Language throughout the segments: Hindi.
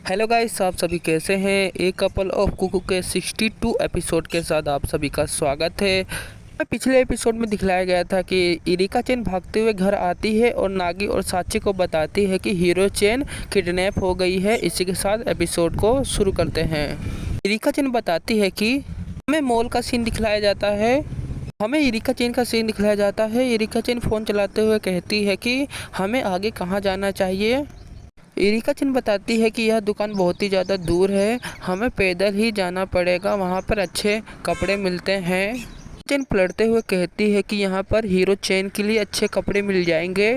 हेलो गाइस, आप सभी कैसे हैं। एक कपल ऑफ कुकू के 62 एपिसोड के साथ आप सभी का स्वागत है। पिछले एपिसोड में दिखलाया गया था कि इरिका चेन भागते हुए घर आती है और नागी और साची को बताती है कि हीरो चेन किडनैप हो गई है। इसी के साथ एपिसोड को शुरू करते हैं। इरिका चेन बताती है कि हमें मॉल का सीन दिखलाया जाता है। हमें इरिका चेन का सीन दिखलाया जाता है। इरिका चेन फ़ोन चलाते हुए कहती है कि हमें आगे कहाँ जाना चाहिए। इरिका चेन बताती है कि यह दुकान बहुत ही ज़्यादा दूर है, हमें पैदल ही जाना पड़ेगा, वहाँ पर अच्छे कपड़े मिलते हैं। चेन पलटते हुए कहती है कि यहाँ पर हीरो चेन के लिए अच्छे कपड़े मिल जाएंगे।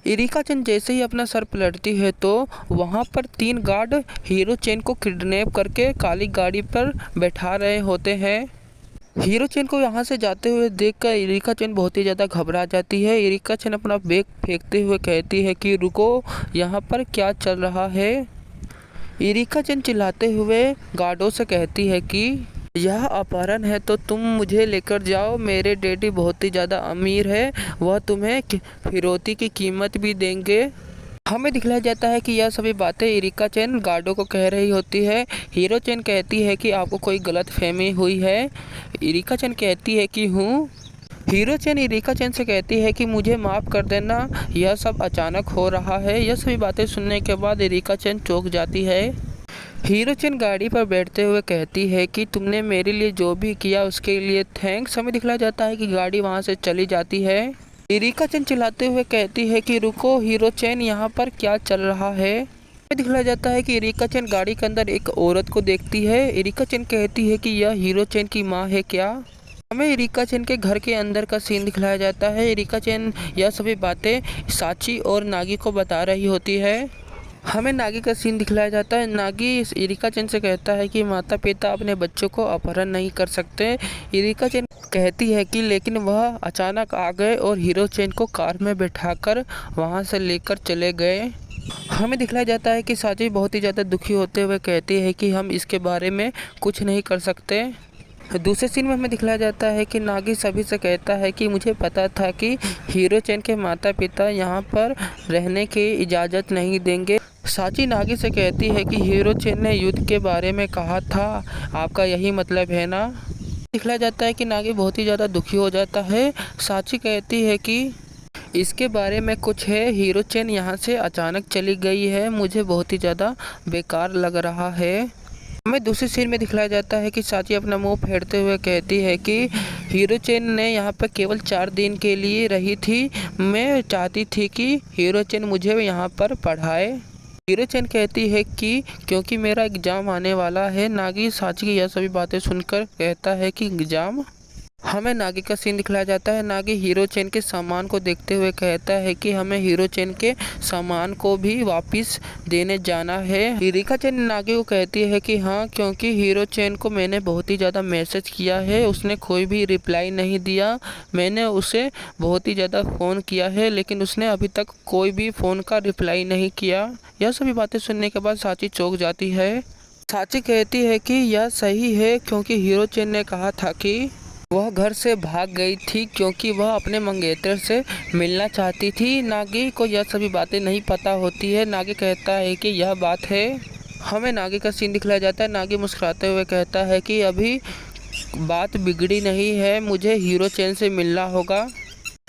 इरिका चेन जैसे ही अपना सर पलटती है तो वहाँ पर 3 गार्ड हीरो चेन को किडनैप करके काली गाड़ी पर बैठा रहे होते हैं। हीरो चेन को यहाँ से जाते हुए देखकर इरिका चेन बहुत ही ज़्यादा घबरा जाती है। इरिका चेन अपना बैग फेंकते हुए कहती है कि रुको, यहाँ पर क्या चल रहा है। इरिका चेन चिल्लाते हुए गार्डों से कहती है कि यह अपहरण है तो तुम मुझे लेकर जाओ। मेरे डैडी बहुत ही ज़्यादा अमीर है, वह तुम्हें फिरौती की कीमत भी देंगे। हमें दिखलाया जाता है कि यह सभी बातें इरिका चेन गार्डों को कह रही होती है। हीरो चेन कहती है कि आपको कोई गलत फहमी हुई है। इरिका चेन कहती है कि हूँ। हीरो चेन इरिका चेन से कहती है कि मुझे माफ़ कर देना, यह सब अचानक हो रहा है। यह सभी बातें सुनने के बाद इरिका चेन चौंक जाती है। हीरो चेन गाड़ी पर बैठते हुए कहती है कि तुमने मेरे लिए जो भी किया उसके लिए थैंक्स। हमें दिखलाया जाता है कि गाड़ी वहाँ से चली जाती है। इरिका चेन चिल्लाते हुए कहती है कि रुको हीरो चेन, यहाँ पर क्या चल रहा है। हमें दिखलाया जाता है कि इरिका चेन गाड़ी के अंदर एक औरत को देखती है। इरिका चेन कहती है कि यह हीरो चेन की माँ है क्या। हमें इरिका चेन के घर के अंदर का सीन दिखलाया जाता है। इरिका चेन यह सभी बातें साची और नागी को बता रही होती है। हमें नागी का सीन दिखलाया जाता है। नागी इरिका चेन से कहता है कि माता पिता अपने बच्चों को अपहरण नहीं कर सकते। इरिका चेन कहती है कि लेकिन वह अचानक आ गए और हीरो चेन को कार में बैठाकर वहां से लेकर चले गए। हमें दिखलाया जाता है कि साची बहुत ही ज़्यादा दुखी होते हुए कहती है कि हम इसके बारे में कुछ नहीं कर सकते। दूसरे सीन में हमें दिखलाया जाता है कि नागी सभी से कहता है कि मुझे पता था कि हीरो चेन के माता पिता यहाँ पर रहने की इजाज़त नहीं देंगे। साची नागी से कहती है कि हीरो चेन ने युद्ध के बारे में कहा था, आपका यही मतलब है ना। दिखलाया जाता है कि नागी बहुत ही ज़्यादा दुखी हो जाता है। साची कहती है कि इसके बारे में कुछ है, हीरो चेन यहाँ से अचानक चली गई है, मुझे बहुत ही ज़्यादा बेकार लग रहा है। हमें दूसरी सीन में दिखलाया जाता है कि साची अपना मुंह फेरते हुए कहती है कि हीरो चेन ने यहाँ पर केवल 4 दिन के लिए रही थी, मैं चाहती थी कि हीरो चेन मुझे यहाँ पर पढ़ाए। हीरो चेन कहती है कि क्योंकि मेरा एग्ज़ाम आने वाला है। नागी साची की यह सभी बातें सुनकर कहता है कि एग्ज़ाम। हमें नागी का सीन दिखलाया जाता है। नागी हीरो चेन के सामान को देखते हुए कहता है कि हमें हीरो चेन के सामान को भी वापस देने जाना है। इरिका चेन नागी को कहती है कि हाँ, क्योंकि हीरो चेन को मैंने बहुत ही ज़्यादा मैसेज किया है, उसने कोई भी रिप्लाई नहीं दिया। मैंने उसे बहुत ही ज़्यादा फ़ोन किया है लेकिन उसने अभी तक कोई भी फ़ोन का रिप्लाई नहीं किया। यह सभी बातें सुनने के बाद साची चौंक जाती है। साची कहती है कि यह सही है क्योंकि हीरो चेन ने कहा था कि वह घर से भाग गई थी क्योंकि वह अपने मंगेतर से मिलना चाहती थी। नागी को यह सभी बातें नहीं पता होती है। नागी कहता है कि यह बात है। हमें नागी का सीन दिखलाया जाता है। नागी मुस्कुराते हुए कहता है कि अभी बात बिगड़ी नहीं है, मुझे हीरो चेन से मिलना होगा।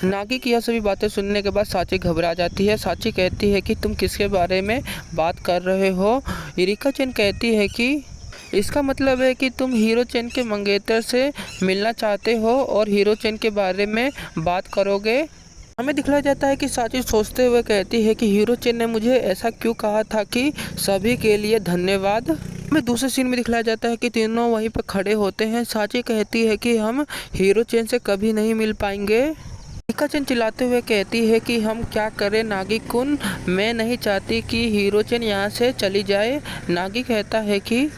नागी की यह सभी बातें सुनने के बाद साची घबरा जाती है। साची कहती है कि तुम किसके बारे में बात कर रहे हो। इरिका चेन कहती है कि इसका मतलब है कि तुम हीरो चेन के मंगेतर से मिलना चाहते हो और हीरो चेन के बारे में बात करोगे। हमें दिखलाया जाता है कि साची सोचते हुए कहती है कि हीरो चेन ने मुझे ऐसा क्यों कहा था कि सभी के लिए धन्यवाद। हमें दूसरे सीन में दिखलाया जाता है कि तीनों वहीं पर खड़े होते हैं। साची कहती है कि हम हीरो चेन से कभी नहीं मिल पाएंगे। इरिका चेन चिल्लाते हुए कहती है कि हम क्या करें नागी कुन, मैं नहीं चाहती कि हीरो चेन यहाँ से चली जाए। नागी कहता है कि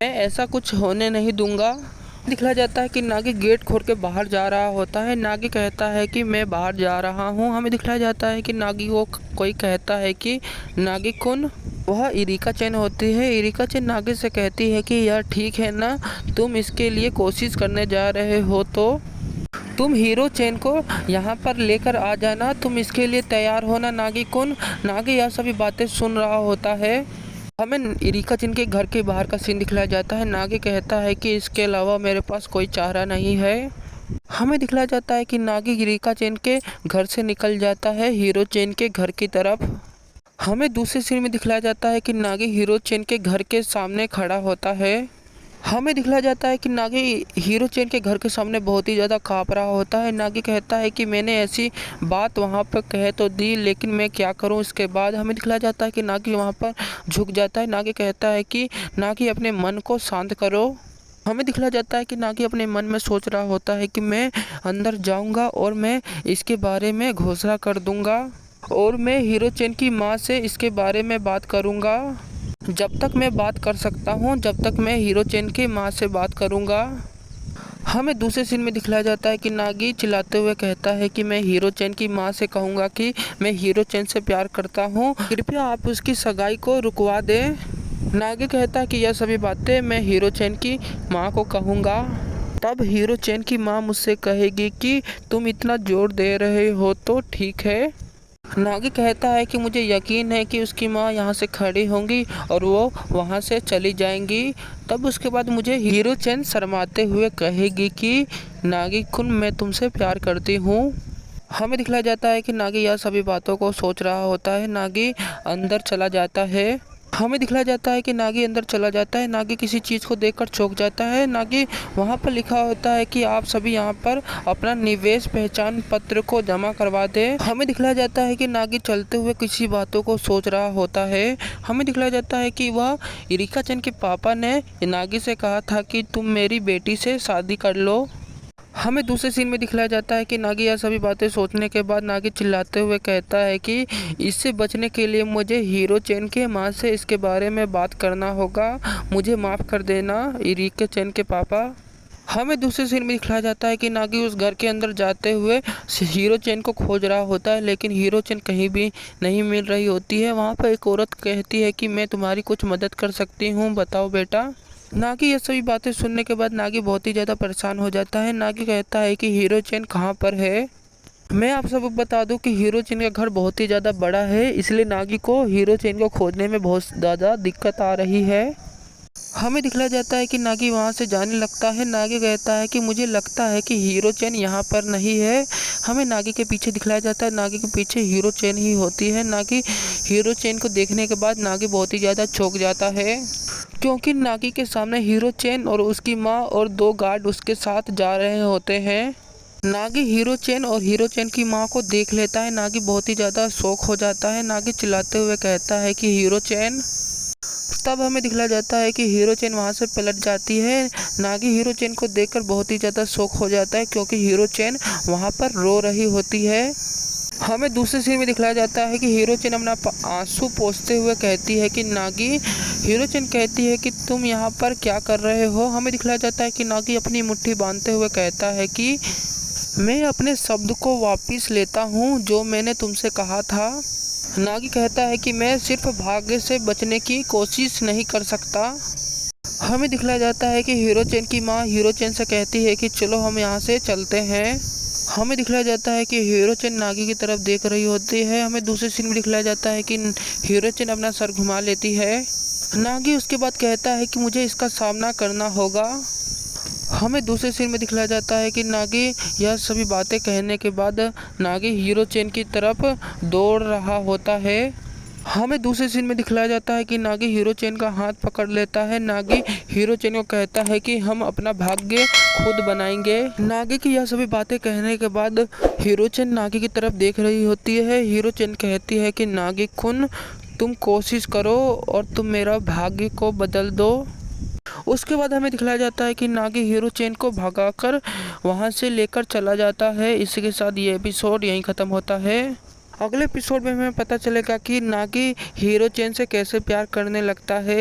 मैं ऐसा कुछ होने नहीं दूंगा। दिखलाया जाता है कि नागी गेट खोल के बाहर जा रहा होता है। नागी कहता है कि मैं बाहर जा रहा हूँ। हमें दिखलाया जाता है कि नागी को कोई कहता है कि नागी कुन, वह इरिका चेन होती है। इरिका चेन नागी से कहती है कि यार ठीक है ना, तुम इसके लिए कोशिश करने जा रहे हो तो तुम हीरो चेन को यहाँ पर लेकर आ जाना, तुम इसके लिए तैयार होना नागी कुन। नागी यह सभी बातें सुन रहा होता है। हमें इरिका चेन के घर के बाहर का सीन दिखलाया जाता है। नागी कहता है कि इसके अलावा मेरे पास कोई चारा नहीं है। हमें दिखलाया जाता है कि नागी इरिका चेन के घर से निकल जाता है हीरो चेन के घर की तरफ। हमें दूसरे सीन में दिखलाया जाता है कि नागी हीरो चेन के घर के सामने खड़ा होता है। हमें दिखलाया जाता है कि नागी हीरो चेन के घर के सामने बहुत ही ज़्यादा काँप रहा होता है। नागी कहता है कि मैंने ऐसी बात वहाँ पर कह तो दी, लेकिन मैं क्या करूँ। इसके बाद हमें दिखलाया जाता है कि नागी वहाँ पर झुक जाता है। नागी कहता है कि नागी अपने मन को शांत करो। हमें दिखलाया जाता है कि नागी अपने मन में सोच रहा होता है कि मैं अंदर जाऊँगा और मैं इसके बारे में घोषणा कर दूँगा और मैं हीरो चेन की माँ से इसके बारे में बात करूँगा। जब तक मैं बात कर सकता हूँ, जब तक मैं हीरो चेन की माँ से बात करूँगा। हमें दूसरे सीन में दिखलाया जाता है कि नागी चिल्लाते हुए कहता है कि मैं हीरो चेन की माँ से कहूँगा कि मैं हीरो चेन से प्यार करता हूँ, कृपया आप उसकी सगाई को रुकवा दें। नागी कहता है कि यह सभी बातें मैं हीरो चेन की माँ को कहूँगा। तब हीरो चेन की माँ मुझसे कहेगी कि तुम इतना जोर दे रहे हो तो ठीक है। नागी कहता है कि मुझे यकीन है कि उसकी माँ यहाँ से खड़ी होंगी और वो वहाँ से चली जाएंगी। तब उसके बाद मुझे हीरो चेन शर्माते हुए कहेगी कि नागी कुन, मैं तुमसे प्यार करती हूँ। हमें दिखलाया जाता है कि नागी यह सभी बातों को सोच रहा होता है। नागी अंदर चला जाता है। हमें दिखलाया जाता है कि नागी अंदर चला जाता है। नागी किसी चीज़ को देखकर चौंक जाता है। नागी वहाँ पर लिखा होता है कि आप सभी यहाँ पर अपना निवेश पहचान पत्र को जमा करवा दें। हमें दिखलाया जाता है कि नागी चलते हुए किसी बातों को सोच रहा होता है। हमें दिखलाया जाता है कि वह इरिका चेन के पापा ने नागी से कहा था कि तुम मेरी बेटी से शादी कर लो। हमें दूसरे सीन में दिखलाया जाता है कि नागी यह सभी बातें सोचने के बाद नागी चिल्लाते हुए कहता है कि इससे बचने के लिए मुझे हीरो चेन के माँ से इसके बारे में बात करना होगा। मुझे माफ़ कर देना इरिका चेन के पापा। हमें दूसरे सीन में दिखलाया जाता है कि नागी उस घर के अंदर जाते हुए हीरो चेन को खोज रहा होता है, लेकिन हीरो चेन कहीं भी नहीं मिल रही होती है। वहाँ पर एक औरत कहती है कि मैं तुम्हारी कुछ मदद कर सकती हूँ, बताओ बेटा। नागी ये सभी बातें सुनने के बाद नागी बहुत ही ज़्यादा परेशान हो जाता है। नागी कहता है कि हीरो चेन कहाँ पर है। मैं आप सबको बता दूं कि हीरो चेन का घर बहुत ही ज़्यादा बड़ा है, इसलिए नागी को हीरो चेन को खोजने में बहुत ज़्यादा दिक्कत आ रही है। हमें दिखलाया जाता है कि नागी वहाँ से जाने लगता है। नागी कहता है कि मुझे लगता है कि हीरो चेन यहाँ पर नहीं है। हमें नागी के पीछे दिखलाया जाता है। नागी के पीछे हीरो चेन ही होती है। नागी हीरो चेन को देखने के बाद नागी बहुत ही ज़्यादा चौंक जाता है, क्योंकि नागी के सामने हीरो चेन और उसकी माँ और 2 गार्ड उसके साथ जा रहे होते हैं। नागी हीरो चेन और हीरो चेन की माँ को देख लेता है। नागी बहुत ही ज़्यादा शौक हो जाता है। नागी चिल्लाते हुए कहता है कि हीरो चेन। तब हमें दिखलाया जाता है कि हीरो चेन वहाँ से पलट जाती है। नागी हीरो चेन को देखकर बहुत ही ज़्यादा शौक हो जाता है, क्योंकि हीरो चेन वहाँ पर रो रही होती है। हमें दूसरे सीन में दिखलाया जाता है कि हीरो चेन अपना आंसू पोंछते हुए कहती है कि नागी। हीरो चेन कहती है कि तुम यहाँ पर क्या कर रहे हो। हमें दिखलाया जाता है कि नागी अपनी मुट्ठी बांधते हुए कहता है कि मैं अपने शब्द को वापस लेता हूँ जो मैंने तुमसे कहा था। नागी कहता है कि मैं सिर्फ भाग्य से बचने की कोशिश नहीं कर सकता। हमें दिखलाया जाता है कि हीरो चेन की माँ हीरो चेन से कहती है कि चलो हम यहाँ से चलते हैं। हमें दिखलाया जाता है कि हीरो चेन नागी की तरफ देख रही होती है। हमें दूसरे सीन में दिखलाया जाता है कि हीरो चेन अपना सर घुमा लेती है। नागी उसके बाद कहता है कि मुझे इसका सामना करना होगा। हमें दूसरे सीन में दिखलाया जाता है कि नागी यह सभी बातें कहने के बाद नागी हीरो चेन की तरफ दौड़ रहा होता है। हमें दूसरे सीन में दिखलाया जाता है कि नागी हीरो चेन का हाथ पकड़ लेता है। नागी हीरो चेन को कहता है कि हम अपना भाग्य खुद बनाएंगे। नागी की यह सभी बातें कहने के बाद हीरो चेन नागी की तरफ देख रही होती है। हीरो चेन कहती है कि नागी कुन, तुम कोशिश करो और तुम मेरा भाग्य को बदल दो। उसके बाद हमें दिखलाया जाता है कि नागी हीरो चेन को भगाकर वहां से लेकर चला जाता है। इसी के साथ ये एपिसोड यहीं ख़त्म होता है। अगले एपिसोड में हमें पता चलेगा कि नागी हीरो चेन से कैसे प्यार करने लगता है।